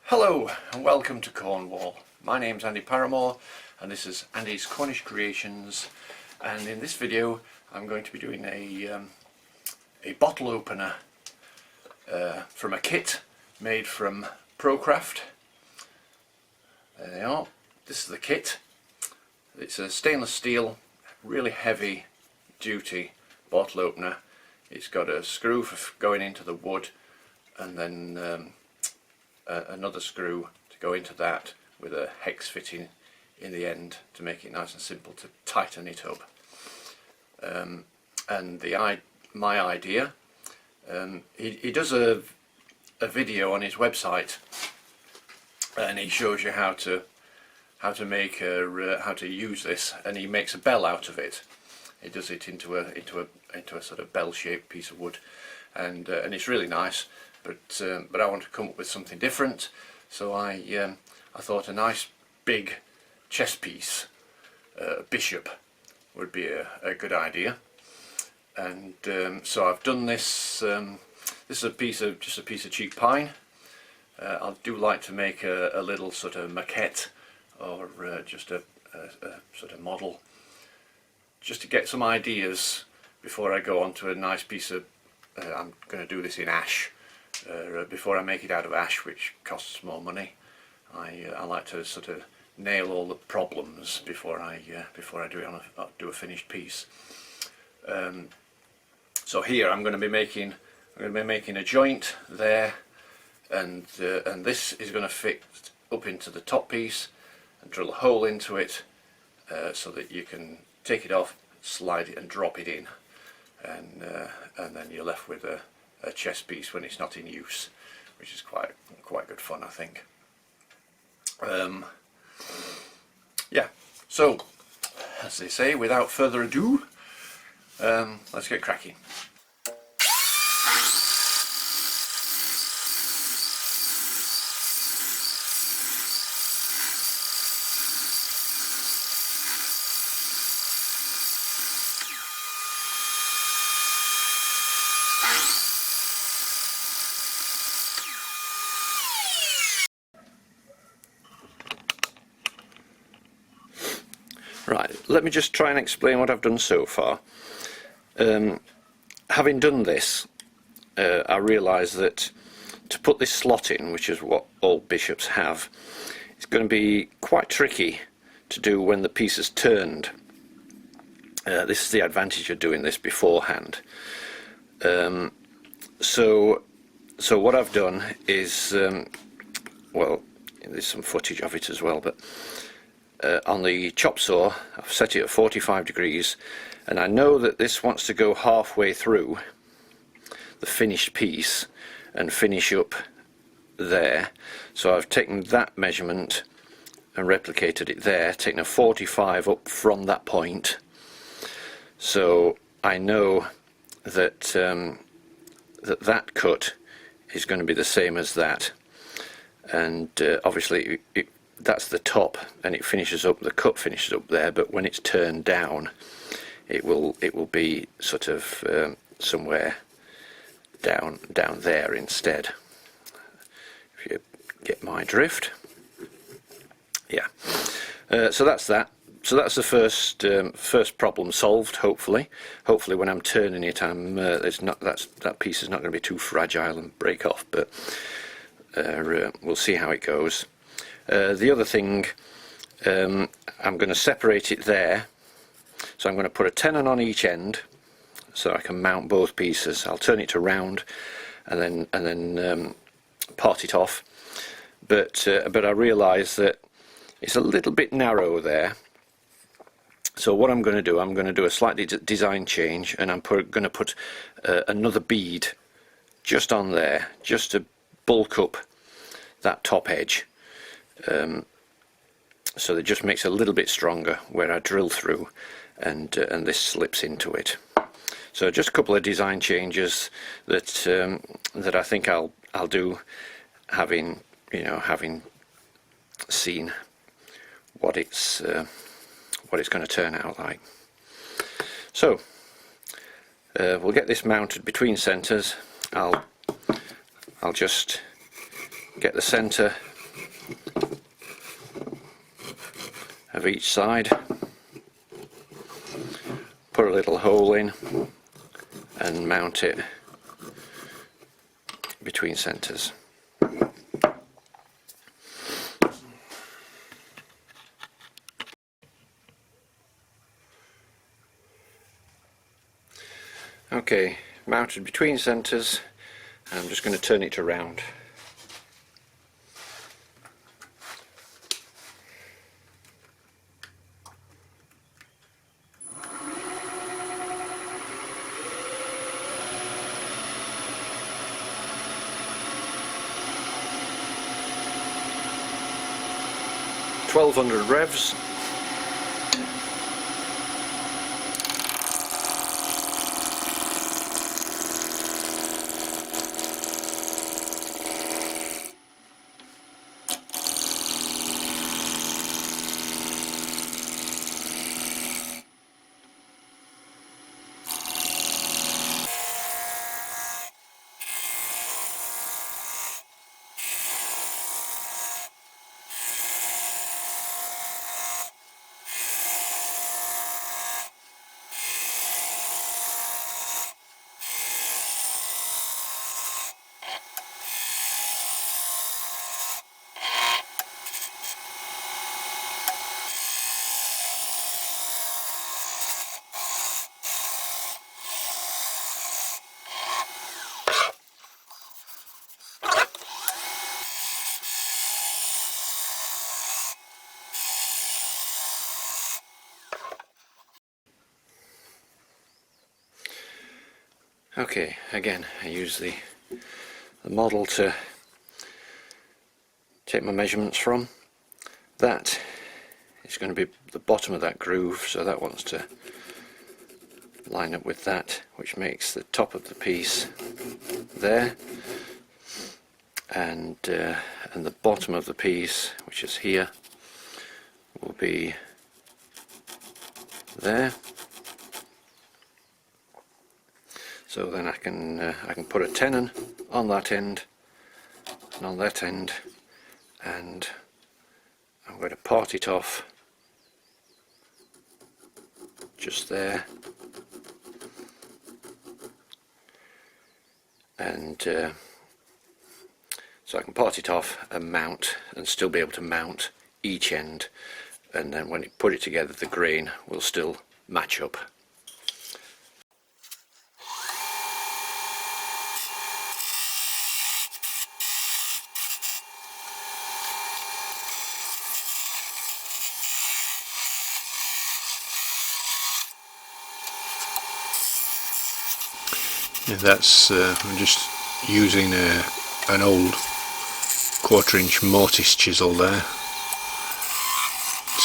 Hello and welcome to Cornwall. My name's Andy Paramore and this is Andy's Cornish Creations, and in this video I'm going to be doing a bottle opener from a kit made from Procraft. There they are. This is the kit. It's a stainless steel, really heavy duty bottle opener. It's got a screw for going into the wood and then another screw to go into that with a hex fitting in the end to make it nice and simple to tighten it up. And my idea, he does a video on his website and he shows you how to make how to use this, and he makes a bell out of it. He does it into a sort of bell-shaped piece of wood, and it's really nice. But I want to come up with something different, so I thought a nice big chess piece, bishop, would be a good idea. And so I've done this. This is just a piece of cheap pine. I do like to make a little sort of maquette or just a sort of model, just to get some ideas before I go on to a nice piece of. I'm going to do this in ash. Before I make it out of ash, which costs more money, I like to sort of nail all the problems before I do it do a finished piece. So here I'm going to be making a joint there, and this is going to fit up into the top piece and drill a hole into it so that you can take it off, slide it and drop it in, and then you're left with a chess piece when it's not in use, which is quite good fun, I think. Yeah, so as they say, without further ado, let's get cracking. Right, let me just try and explain what I've done so far. Having done this, I realise that to put this slot in, which is what all bishops have, it's going to be quite tricky to do when the piece is turned. This is the advantage of doing this beforehand. So what I've done is, well, there's some footage of it as well, but on the chop saw I've set it at 45 degrees, and I know that this wants to go halfway through the finished piece and finish up there, so I've taken that measurement and replicated it there, taken a 45 up from that point, so I know that that cut is going to be the same as that, and obviously that's the top, and it finishes up, the cut finishes up there, but when it's turned down it will be sort of somewhere down there instead, if you get my drift. Yeah, so that's that. So that's the first problem solved. Hopefully when I'm turning it, that piece is not going to be too fragile and break off, but we'll see how it goes. The other thing, I'm going to separate it there, so I'm going to put a tenon on each end so I can mount both pieces. I'll turn it to round and then part it off, but I realise that it's a little bit narrow there, so what I'm going to do, I'm going to do a slightly design change, and I'm going to put another bead just on there, just to bulk up that top edge. So that just makes it a little bit stronger where I drill through, and this slips into it. So just a couple of design changes that I think I'll do, having seen what it's going to turn out like. So we'll get this mounted between centres. I'll just get the centre of each side, put a little hole in and mount it between centres. Okay, mounted between centres, and I'm just going to turn it around. $1200 revs. Okay, again I use the model to take my measurements from. That is going to be the bottom of that groove, so that wants to line up with that, which makes the top of the piece there, and the bottom of the piece, which is here, will be there. So then I can put a tenon on that end and on that end, and I'm going to part it off just there, and so I can part it off and mount, and still be able to mount each end, and then when you put it together the grain will still match up. Yeah, that's I'm just using an old 1/4" mortise chisel there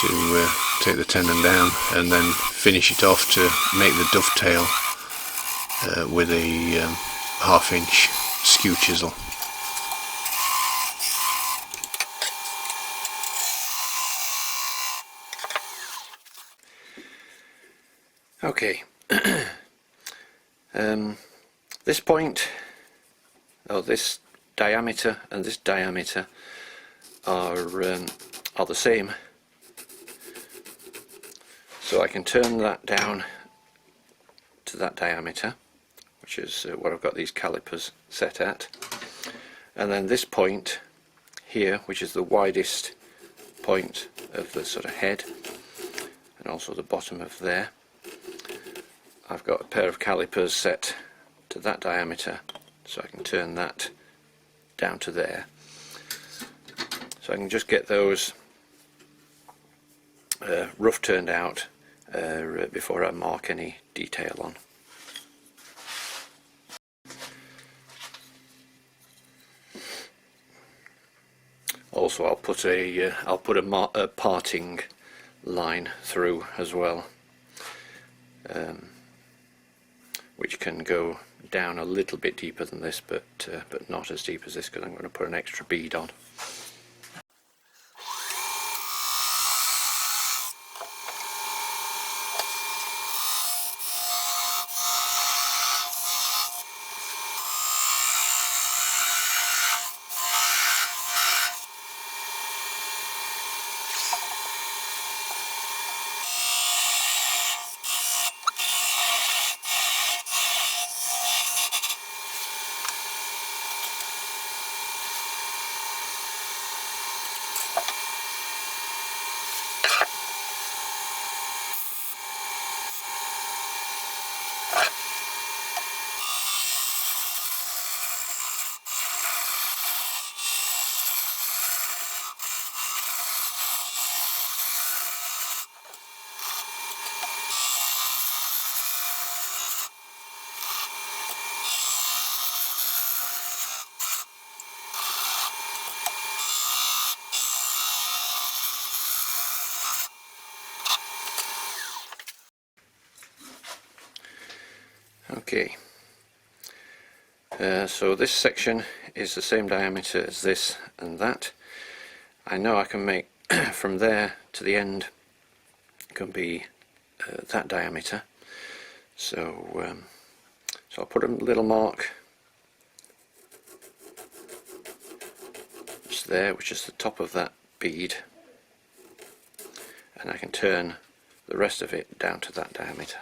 to take the tenon down and then finish it off to make the dovetail with a 1/2" skew chisel. Okay, this point, or this diameter and this diameter are the same, so I can turn that down to that diameter, which is what I've got these calipers set at, and then this point here, which is the widest point of the sort of head and also the bottom of there, I've got a pair of calipers set to that diameter, so I can turn that down to there. So I can just get those rough turned out before I mark any detail on. Also, I'll put a parting line through as well, which can go down a little bit deeper than this, but not as deep as this, because I'm going to put an extra bead on. Okay, so this section is the same diameter as this and that. I know I can make from there to the end can be that diameter, so I'll put a little mark just there, which is the top of that bead, and I can turn the rest of it down to that diameter.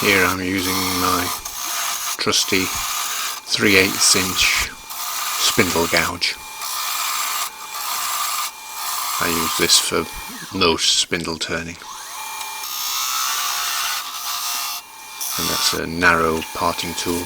Here I'm using my trusty 3/8 inch spindle gouge. I use this for most spindle turning, and that's a narrow parting tool.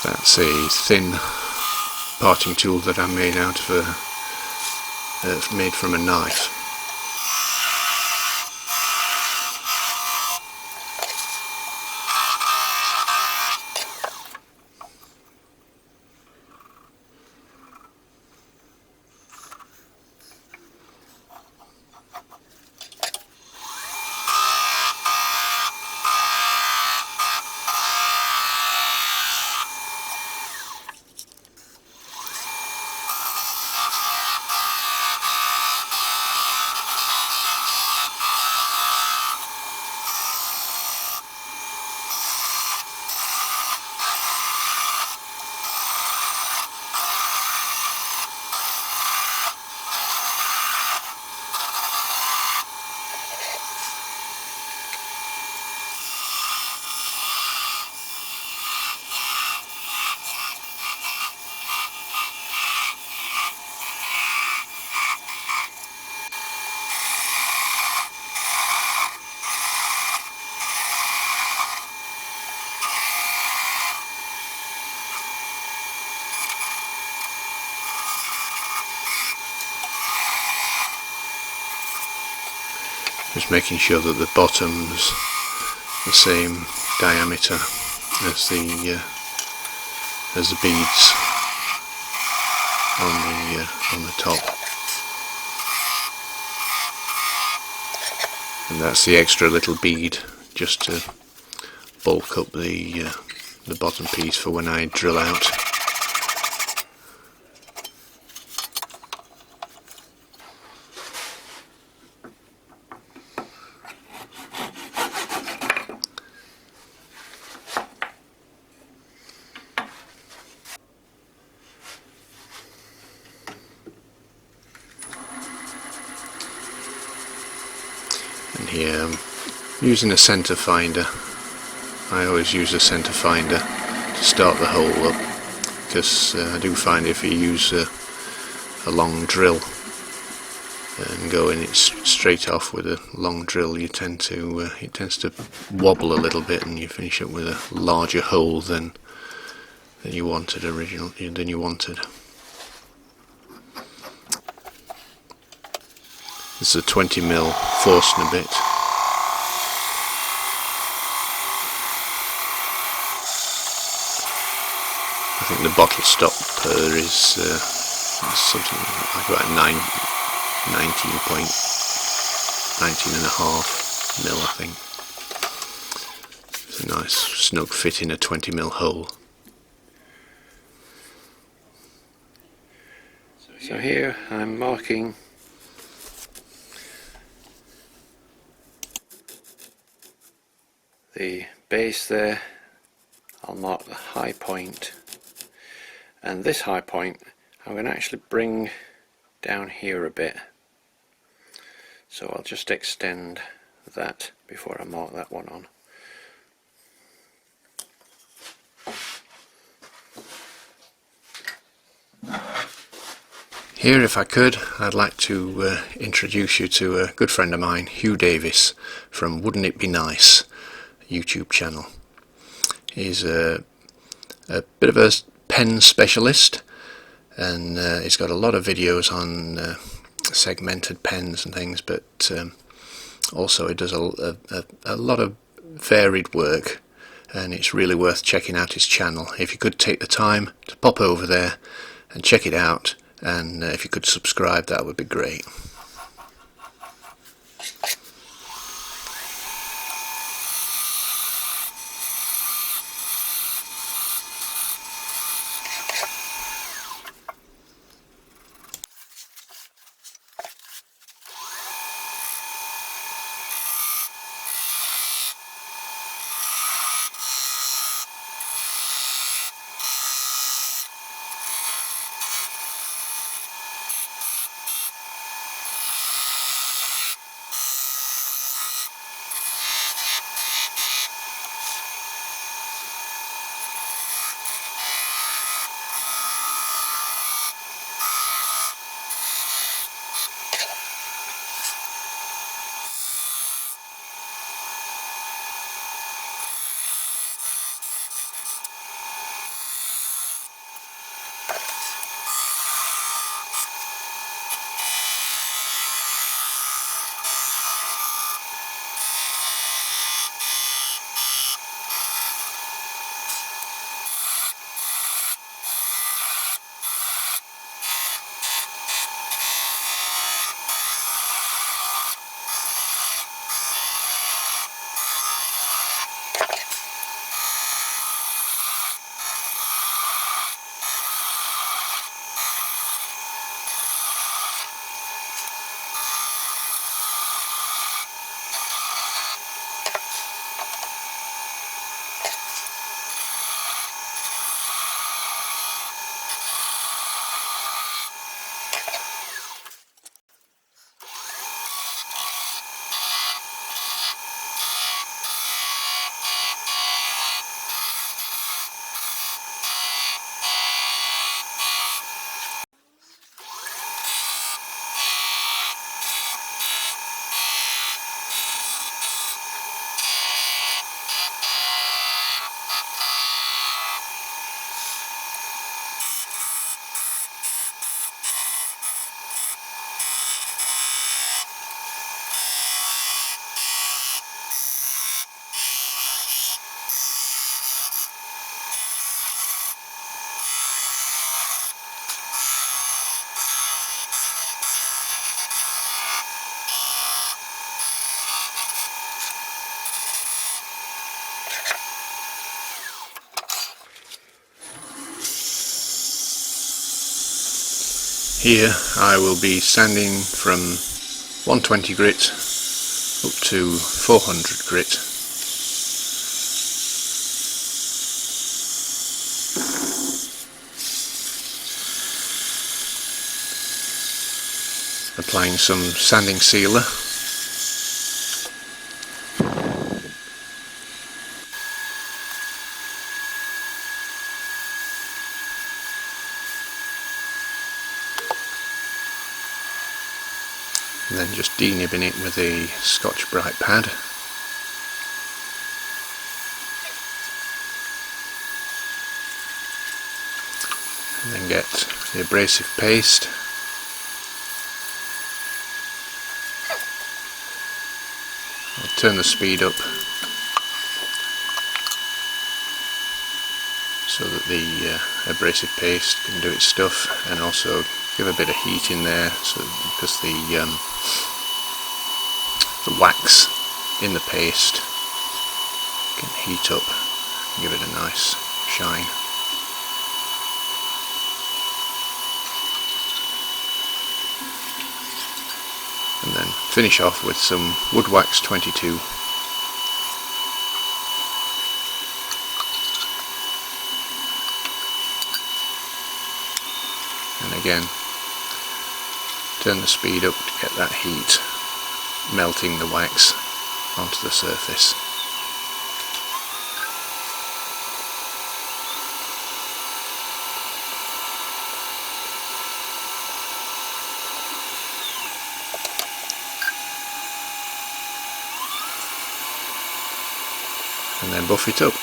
That's a thin parting tool that I made out of made from a knife. Just making sure that the bottom's the same diameter as the beads on the top, and that's the extra little bead just to bulk up the bottom piece for when I drill out. And here I'm using a centre finder. I always use a centre finder to start the hole up, because I do find if you use a long drill and go in it straight off with a long drill, you tend to it tends to wobble a little bit, and you finish up with a larger hole than you wanted than you wanted. This is a 20mm Forstner bit. I think the bottle stopper is something like about 19.5mm, I think. It's a nice snug fit in a 20mm hole. So here I'm marking the base there. I'll mark the high point, and this high point I'm going to actually bring down here a bit, so I'll just extend that before I mark that one on. Here, if I could, I'd like to introduce you to a good friend of mine, Huw Davies from Wouldn't It Be Nice YouTube channel. He's a bit of a pen specialist, and he's got a lot of videos on segmented pens and things, but also he does a lot of varied work, and it's really worth checking out his channel. If you could take the time to pop over there and check it out, and if you could subscribe, that would be great. Here I will be sanding from 120 grit up to 400 grit. Applying some sanding sealer and then just denibbing it with a Scotch Brite pad. And then get the abrasive paste. I'll turn the speed up so that the abrasive paste can do its stuff, and also give a bit of heat in there, so because the wax in the paste can heat up and give it a nice shine. And then finish off with some wood wax 22. And again, turn the speed up to get that heat melting the wax onto the surface. And then buff it up.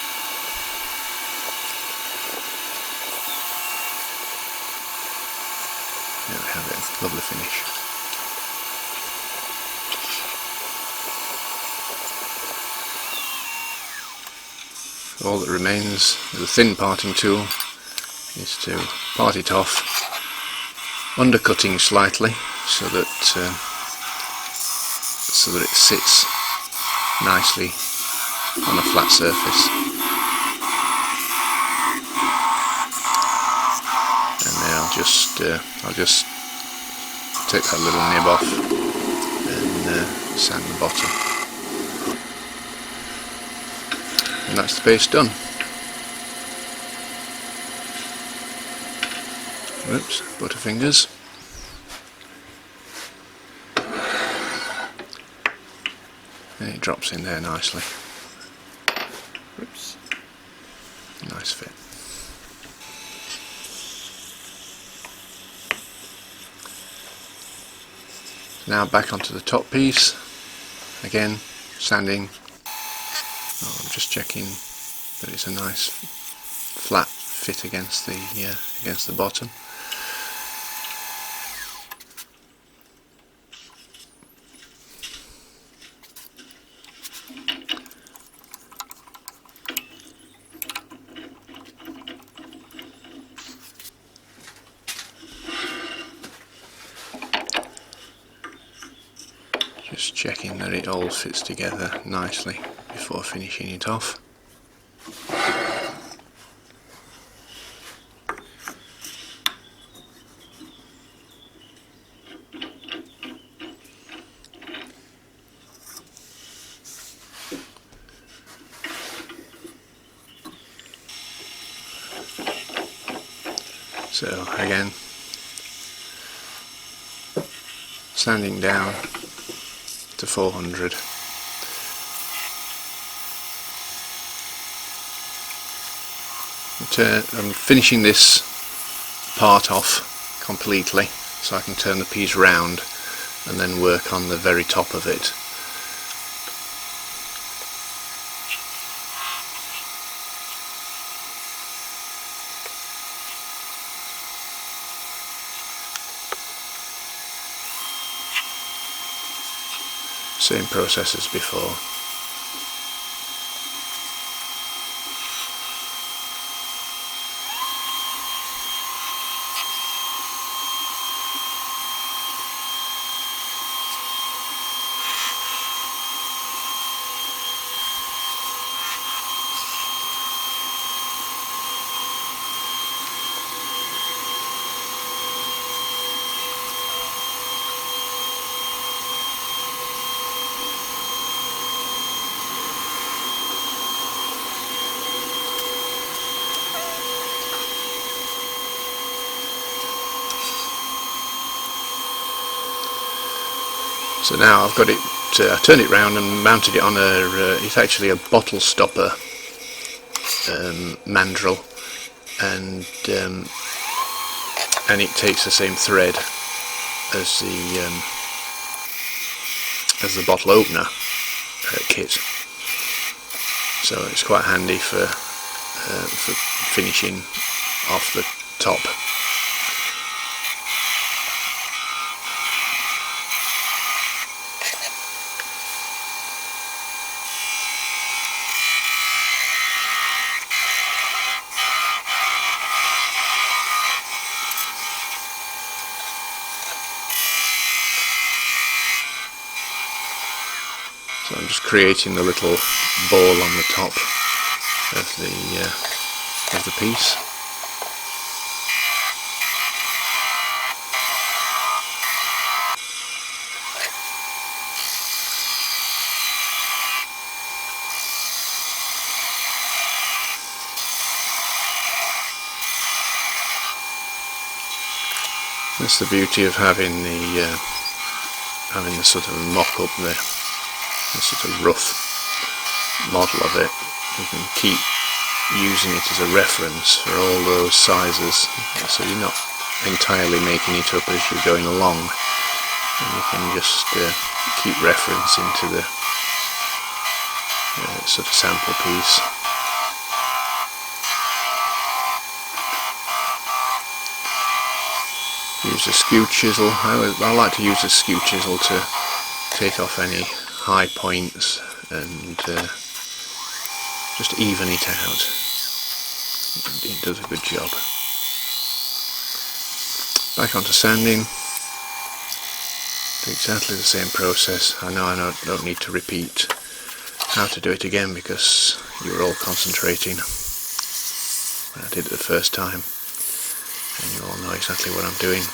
There we have it, lovely finish. All that remains with a thin parting tool is to part it off, undercutting slightly so that it sits nicely on a flat surface. And then I'll just take that little nib off and sand the bottom. And that's the base done. Oops, butterfingers. And it drops in there nicely. Oops. Nice fit. Now back onto the top piece. Again, sanding. I'm just checking that it's a nice flat fit against the bottom. Just checking that it all fits together nicely before finishing it off. So again, sanding down to 400. I'm finishing this part off completely so I can turn the piece round and then work on the very top of it. Same process as before. So now I've got it, I turned it round and mounted it on it's actually a bottle stopper mandrel, and it takes the same thread as as the bottle opener kit, so it's quite handy for finishing off the top. So I'm just creating the little ball on the top of the piece. That's the beauty of having the sort of mock-up there, the sort of rough model of it. You can keep using it as a reference for all those sizes, so you're not entirely making it up as you're going along, and you can just keep reference into the sort of sample piece. Use a skew chisel. I like to use a skew chisel to take off any high points and just even it out. It does a good job. Back onto sanding. Do exactly the same process. I know I don't need to repeat how to do it again because you were all concentrating when I did it the first time. And you all know exactly what I'm doing,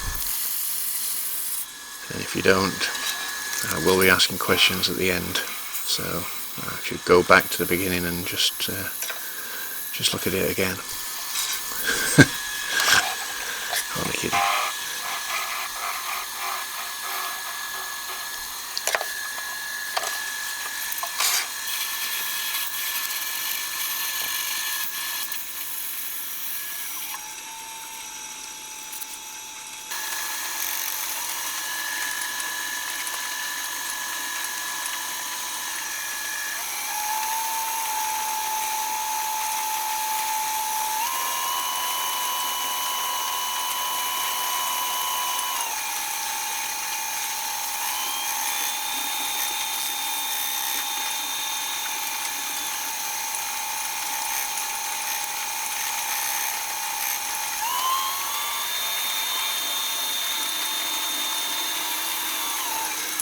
and if you don't, I will be asking questions at the end, so I should go back to the beginning and just look at it again. Only kidding.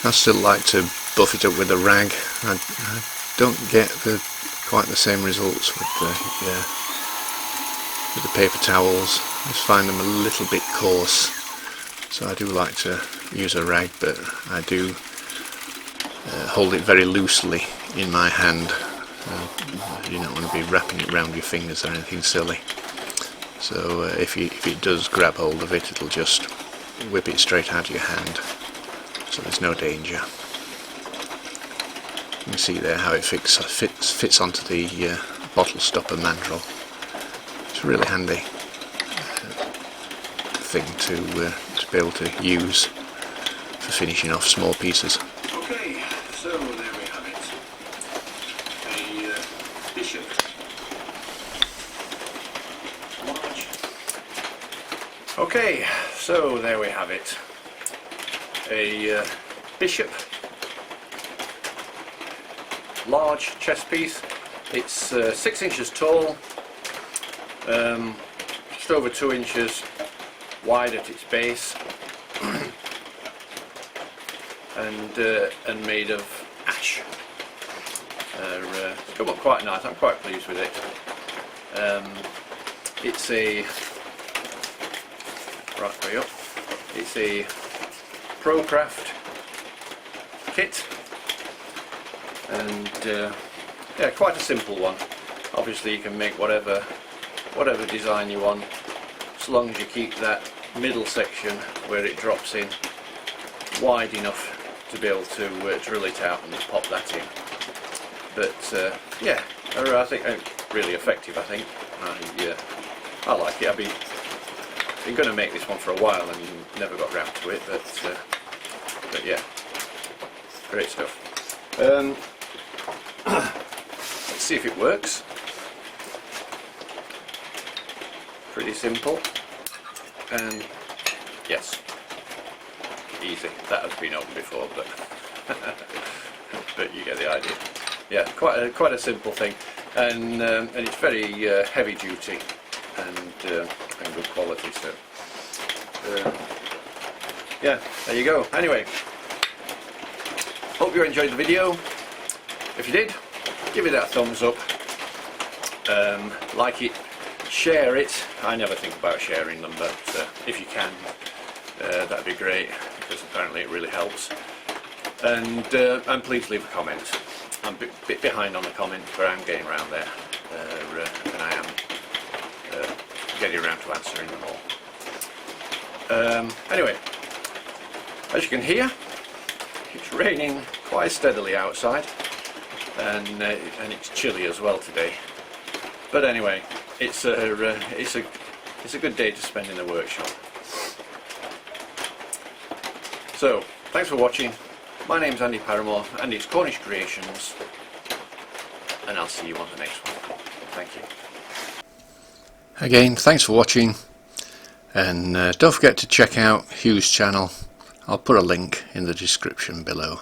I still like to buff it up with a rag. I don't get quite the same results with the paper towels. I just find them a little bit coarse, so I do like to use a rag, but I do hold it very loosely in my hand. You don't want to be wrapping it around your fingers or anything silly, so if it does grab hold of it, it'll just whip it straight out of your hand, so there's no danger. You can see there how it fits onto the bottle stopper mandrel. It's a really handy thing to be able to use for finishing off small pieces. Okay, so there we have it. A bishop. Large. Okay, so there we have it. A bishop, large chess piece. It's 6 inches tall, just over 2 inches wide at its base, and made of ash. It's come up quite nice. I'm quite pleased with it. It's a right way up. It's a ProCraft kit, and yeah, quite a simple one. Obviously you can make whatever design you want, as long as you keep that middle section where it drops in wide enough to be able to drill it out and pop that in. But yeah, I think really effective. I think I like it. I've been going to make this one for a while and never got round to it, but yeah, Great stuff. Let's see if it works. Pretty simple, and yes, easy. That has been opened before, but but you get the idea. Yeah, quite a simple thing, and it's very heavy duty and good quality. So yeah, there you go. Anyway, hope you enjoyed the video. If you did, give it that thumbs up, like it, share it. I never think about sharing them, but if you can, that'd be great, because apparently it really helps. And please leave a comment. I'm a bit behind on the comments, but I'm getting around there, and I am getting around to answering them all. Anyway, as you can hear, it's raining quite steadily outside, and it's chilly as well today. But anyway, it's a good day to spend in the workshop. So, thanks for watching. My name's Andy Paramore, and it's Cornish Creations, and I'll see you on the next one. Thank you. Again, thanks for watching, and don't forget to check out Huw's channel. I'll put a link in the description below.